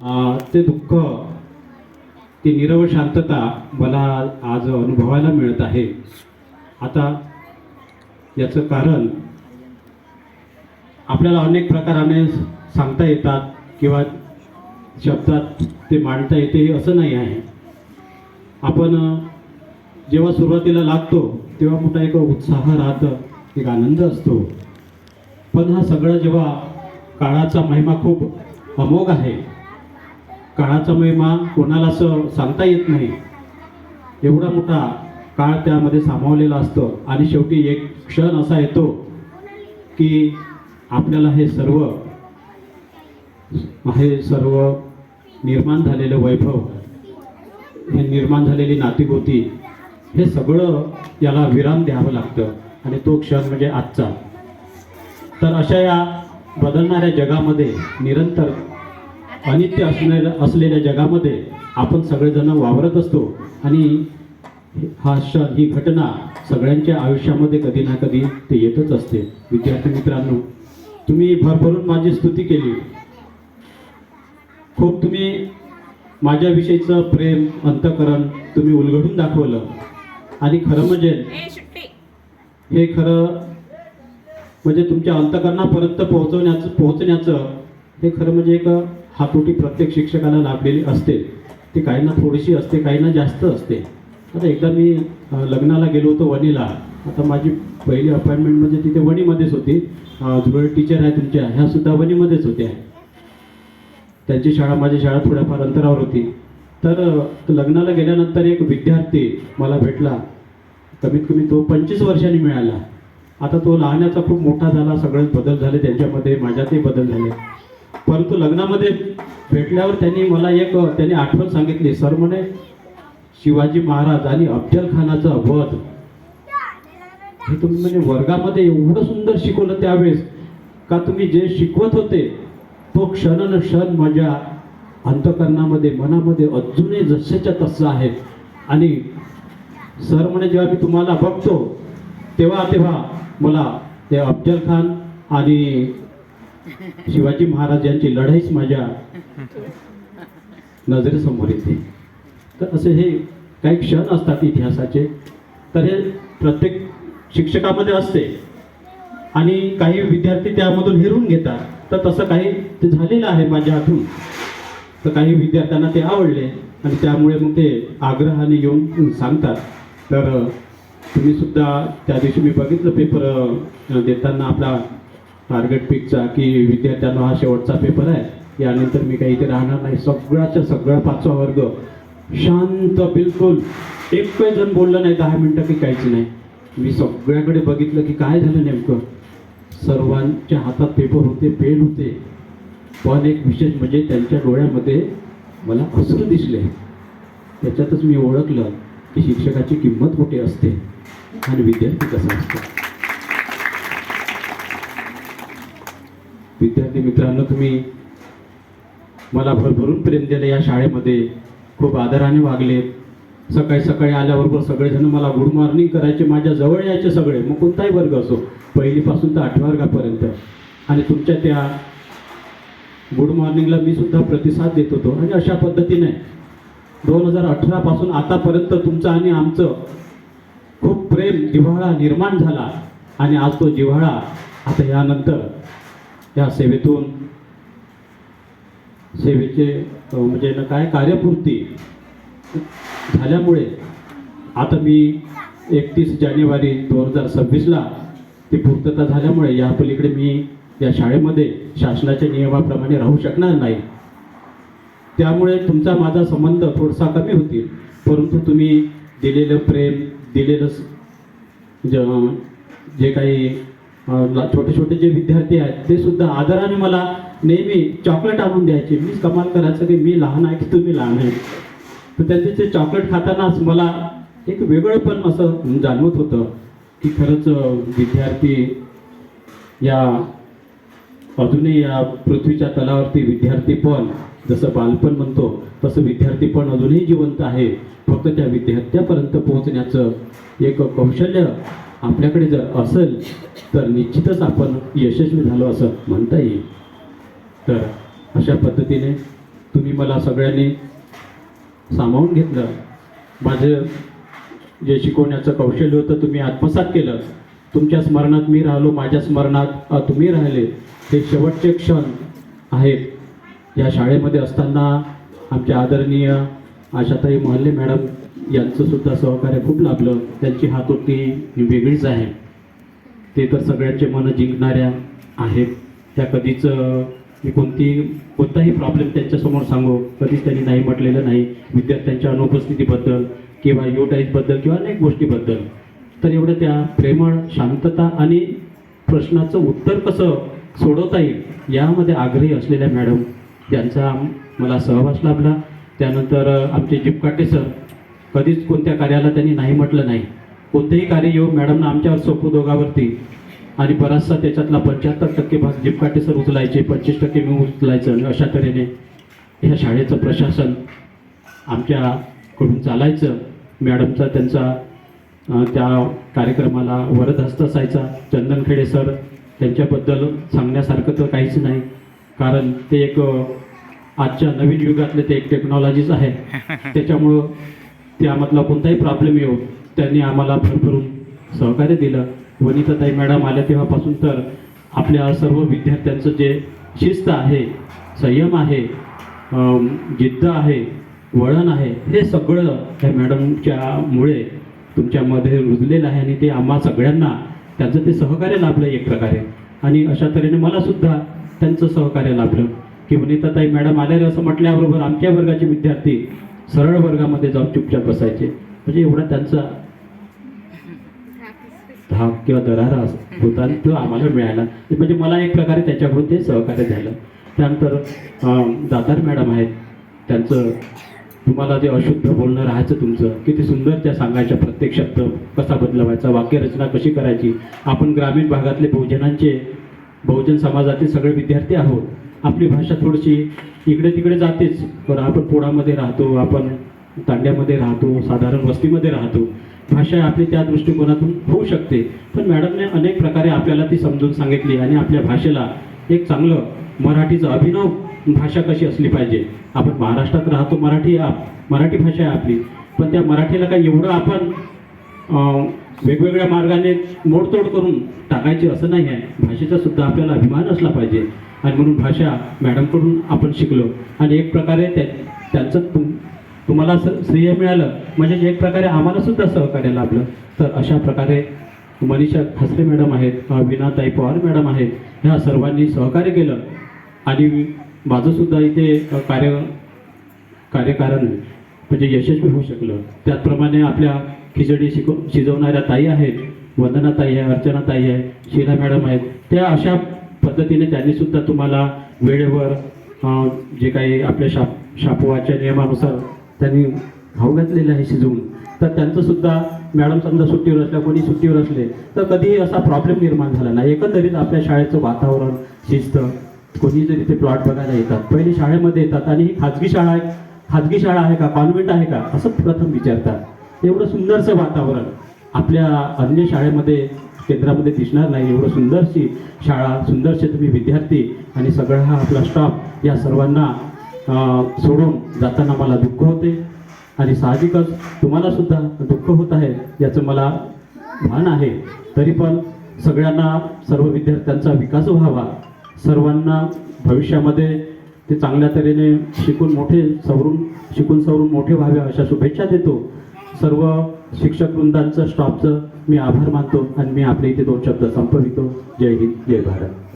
ते दुःख, ती नीरव शांतता मला आज अनुभवायला मिळत आहे. आता याचं कारण आपल्याला अनेक प्रकाराने सांगता येतात किंवा शब्दात ते मांडता येते असं नाही आहे. आपण जेव्हा सुरुवातीला लागतो तेव्हा मोठा एक उत्साह राहतं, एक आनंद असतो. पण हा सगळं जेव्हा काळाचा महिमा खूप अमोघ आहे, काळाचा महिमा कोणाला असं सांगता येत नाही, एवढा मोठा काळ त्यामध्ये सामावलेला असतो. आणि शेवटी एक क्षण असा येतो की आपल्याला हे सर्व निर्माण झालेलं वैभव, हे निर्माण झालेली नातीगोती, हे सगळं याला विराम द्यावं लागतं. आणि तो क्षण म्हणजे आजचा. तर अशा या बदलणाऱ्या जगामध्ये, निरंतर अनित्य असलेल्या जगामध्ये आपण सगळेजण वावरत असतो. आणि हा क्षण, ही घटना सगळ्यांच्या आयुष्यामध्ये कधी ना कधी ते येतच असते. विद्यार्थी मित्रांनो, तुम्ही भरभरून माझी स्तुती केली. खूप तुम्ही माझ्याविषयीचं प्रेम, अंतःकरण तुम्ही उलगडून दाखवलं. आणि खरं म्हणजे हे खरं म्हणजे तुमच्या अंतःकरणापर्यंत पोहोचण्याचं हे खरं म्हणजे एक हातोटी प्रत्येक शिक्षकाला लाभलेली असते. ती काहींना थोडीशी असते, काहींना जास्त असते. आता एकदा मी लग्नाला गेलो होतो वणीला. आता माझी पहिली अपॉइंटमेंट म्हणजे तिथे वणीमध्येच होती. जुळे टीचर आहे तुमच्या, ह्या सुद्धा वणीमध्येच होत्या. त्यांची शाळा, माझी शाळा थोड्याफार अंतरावर होती. तर लग्नाला गेल्यानंतर एक विद्यार्थी मला भेटला. कमीत कमी तो 25 वर्षांनी मिळाला. आता तो लहानाचा खूप मोठा झाला, सगळेच बदल झाले त्यांच्यामध्ये, माझ्यातही बदल झाले. परंतु लग्नामध्ये भेटल्यावर त्यांनी आठवण सांगितली. सर म्हणे, शिवाजी महाराज आणि अफजल खानाचा वध हे तुम्ही म्हणजे वर्गामध्ये एवढं सुंदर शिकवलं त्यावेळेस, का तुम्ही जे शिकवत होते तो क्षण माझ्या अंतःकरणामध्ये, मनामध्ये अजूनही जसेच्या तसं आहे. आणि सर म्हणे, जेव्हा मी तुम्हाला बघतो तेव्हा मला ते अफजल खान आणि शिवाजी महाराज यांची लढाईच माझ्या नजरेसमोर येते. तर असे हे काही क्षण असतात इतिहासाचे. तर हे प्रत्येक शिक्षकामध्ये असते आणि काही विद्यार्थी त्यामधून हिरून घेतात. तर तसं काही ते झालेलं आहे माझ्या हातून. तर काही विद्यार्थ्यांना ते आवडले आणि त्यामुळे मग ते आग्रहाने येऊन सांगतात. तर तुम्ही सुद्धा त्या दिवशी मी बघितलं पेपर देताना आपला टार्गेट पिकचा, की विद्यार्थ्यांना हा शेवटचा पेपर आहे, यानंतर मी काही इथे राहणार नाही. सगळ्याच्या सगळा 5वा वर्ग शांत, बिलकुल एकही जण बोललं नाही. 10 मिनिटं की काहीच नाही. मी सगळ्याकडे बघितलं की काय झालं नेमकं. सर्वांच्या हातात पेपर होते, पेन होते. पण एक विशेष म्हणजे त्यांच्या डोळ्यामध्ये मला अश्रू दिसले. त्याच्यातच मी ओळखलं की शिक्षकाची किंमत कुठे असते आणि विद्यार्थी कसा असतो. विद्यार्थी मित्रांनो, तुम्ही मला भरभरून प्रेम दिलं. या शाळेमध्ये खूप आदराने वागले. सकाळी सकाळी आल्याबरोबर सगळेजण मला गुड मॉर्निंग करायचे, माझ्या जवळ यायचे सगळे, मग कोणताही वर्ग असो, पहिलीपासून तर 8व्या वर्गापर्यंत. आणि तुमच्या त्या गुड मॉर्निंगला मी सुद्धा प्रतिसाद देत होतो. आणि अशा पद्धतीने 2018 पासून आतापर्यंत तुमचं आणि आमचं खूप प्रेम, जिव्हाळा निर्माण झाला. आणि आज तो जिव्हाळा आता यानंतर या सेवेचे म्हणजे ना काय कार्यपूर्ती झाल्यामुळे आता मी 31 जानेवारी 2026ला ती पूर्तता झाल्यामुळे या पलीकडे मी या शाळेमध्ये शासनाच्या नियमाप्रमाणे राहू शकणार नाही. त्यामुळे तुमचा माझा संबंध थोडासा कमी होतील. परंतु तुम्ही दिलेलं प्रेम, दिलेलं जे काही छोटे छोटे जे विद्यार्थी आहेत ते सुद्धा आदराने मला नेहमी चॉकलेट आणून द्यायचे. मी कमाल करायचं की मी लहान आहे की तुम्ही लहान आहे. तर त्यांचे ते चॉकलेट खातानाच मला एक वेगळंपण असं जाणवत होतं की खरंच विद्यार्थी या अजूनही या पृथ्वीच्या तलावरती विद्यार्थीपण, जसं बालपण म्हणतो तसं विद्यार्थीपण अजूनही जिवंत आहे. फक्त त्या विद्यार्थ्यापर्यंत पोहोचण्याचं एक कौशल्य आपल्याकडे जर असेल तर निश्चितच आपण यशस्वी झालो असं म्हणता येईल. तर अशा पद्धतीने तुम्ही मला सगळ्यांनी सामावून घेतलं. माझं जे शिकवण्याचं कौशल्य होतं तुम्ही आत्मसात केलं. तुमच्या स्मरणात मी राहिलो, माझ्या स्मरणात तुम्ही राहिले. हे शेवटचे क्षण आहेत. या शाळेमध्ये असताना आमच्या आदरणीय आशाताई मोहल्ले मॅडम यांचं सुद्धा सहकार्य खूप लाभलं. त्यांची हातोटी ही वेगळीच आहे. ते तर सगळ्यांचे मन जिंकणाऱ्या आहेत. त्या कधीच मी कोणताही प्रॉब्लेम त्यांच्यासमोर सांगू कधीच त्यांनी नाही म्हटलेलं नाही. विद्यार्थ्यांच्या अनुपस्थितीबद्दल किंवा युटाईजबद्दल किंवा अनेक गोष्टीबद्दल. तर एवढं त्या प्रेमळ, शांतता आणि प्रश्नाचं उत्तर कसं सोडवता येईल यामध्ये आग्रही असलेल्या मॅडम, त्यांचा मला सहवास लाभला. त्यानंतर आमचे जिपकाटे सर, कधीच कोणत्या कार्याला त्यांनी नाही म्हटलं नाही. कोणतेही कार्य येऊ मॅडमना आमच्यावर सोपू दोघावरती आणि बराचसा त्याच्यातला 75% भाग जिपकाटे सर उचलायचे, 25% मी उचलायचं. आणि अशा तऱ्हेने ह्या शाळेचं प्रशासन आमच्याकडून चालायचं. मॅडमचा त्यांचा त्या कार्यक्रमाला वरदहस्त असायचा. चंदनखेडे सर, त्यांच्याबद्दल सांगण्यासारखं तर काहीच नाही, कारण ते एक आजच्या नवीन युगातले ते एक टेक्नॉलॉजीच आहे. त्याच्यामुळं त्यामधला कोणताही प्रॉब्लेम येऊ त्यांनी आम्हाला भरभरून सहकार्य दिलं. वनिताताई मॅडम आल्या तेव्हापासून तर आपल्या सर्व विद्यार्थ्यांचं जे शिस्त आहे, संयम आहे, जिद्द आहे, वळण आहे, हे सगळं त्या मॅडमच्यामुळे तुमच्यामध्ये रुजलेलं आहे. आणि ते आम्हा सगळ्यांना त्यांचं ते सहकार्य लाभलं एक प्रकारे. आणि अशा तऱ्हेने मलासुद्धा त्यांचं सहकार्य लाभलं की वनिताताई मॅडम आल्यावर असं म्हटल्याबरोबर आमच्या वर्गाचे विद्यार्थी सरळ वर्गामध्ये जाऊन चुपचाप बसायचे. म्हणजे एवढा त्यांचा धाक किंवा दरारा होता आणि तो आम्हाला मिळाला. म्हणजे मला एक प्रकारे त्याच्याकडून ते सहकार्य झालं. त्यानंतर दातार मॅडम आहेत, त्यांचं तुम्हाला जे अशुद्ध बोलणं राहायचं तुमचं किती सुंदर त्या सांगायच्या. प्रत्येक शब्द कसा बदलवायचा, वाक्यरचना कशी करायची. आपण ग्रामीण भागातले बहुजन समाजातील सगळे विद्यार्थी आहोत. आपली भाषा थोडीशी इकडे तिकडे जातेच, पण आपण पोडामध्ये राहतो, आपण तांड्यामध्ये राहतो, साधारण वस्तीमध्ये राहतो. भाषा आपली त्या दृष्टिकोनातून होऊ शकते. पण मॅडमने अनेक प्रकारे आपल्याला ती समजून सांगितली आणि आपल्या भाषेला एक चांगलं मराठीचं अभिनव भाषा कशी असली पाहिजे. आपण महाराष्ट्रात राहतो, मराठी भाषा आहे आपली, पण त्या मराठीला काही एवढं आपण वेगवेगळ्या मार्गाने मोडतोड करून टाकायची असं नाही आहे. भाषेचा सुद्धा आपल्याला अभिमान असला पाहिजे. आणि म्हणून भाषा मॅडमकडून आपण शिकलो आणि एक प्रकारे त्यांचं तुम्हाला श्रेय मिळालं म्हणजे एक प्रकारे आम्हाला सुद्धा सहकार्य लाभलं. तर अशा प्रकारे मनीषा खासरे मॅडम आहेत, विनाताई पवार मॅडम आहेत, ह्या सर्वांनी सहकार्य केलं आणि माझं सुद्धा इथे कार्यकारण म्हणजे यशस्वी होऊ शकलं. त्याचप्रमाणे आपल्या खिचडी शिजवणाऱ्या ताई आहेत, वंदनाताई आहे, अर्चनाताई आहे, शीला मॅडम आहेत. त्या अशा पद्धतीने त्यांनी सुद्धा तुम्हाला वेळेवर जे काही आपल्या शापोवाच्या नियमानुसार त्यांनी खाऊ घातलेलं आहे शिजवून. तर त्यांचं सुद्धा मॅडम समजा सुट्टीवर असल्या, कोणी सुट्टीवर असले तर कधीही असा प्रॉब्लेम निर्माण झाला नाही. एकंदरीत आपल्या शाळेचं वातावरण, शिस्त, कोणी जरी ते प्लॉट बघायला येतात, पहिले शाळेमध्ये येतात आणि ही खाजगी शाळा आहे का, कॉन्व्हेंट आहे का असं प्रथम विचारतात. एवढं सुंदरसं वातावरण आपल्या अन्य शाळेमध्ये, केंद्रामध्ये दिसणार नाही. एवढं सुंदरशी शाळा, सुंदरसे तुम्ही विद्यार्थी आणि सगळा हा आपला स्टाफ, या सर्वांना सोडून जाताना मला दुःख होते आणि साहजिकच तुम्हाला सुद्धा दुःख होत आहे याचं मला भान आहे. तरी पण सगळ्यांना, सर्व विद्यार्थ्यांचा विकास व्हावा, सर्वांना भविष्यामध्ये ते चांगल्या तऱ्हेने शिकून सवरून मोठे व्हावे अशा शुभेच्छा देतो. सर्व शिक्षक वृंदांचं, स्टाफचं मी आभार मानतो आणि मी आपल्या इथे 2 शब्द संपवितो. जय हिंद, जय भारत.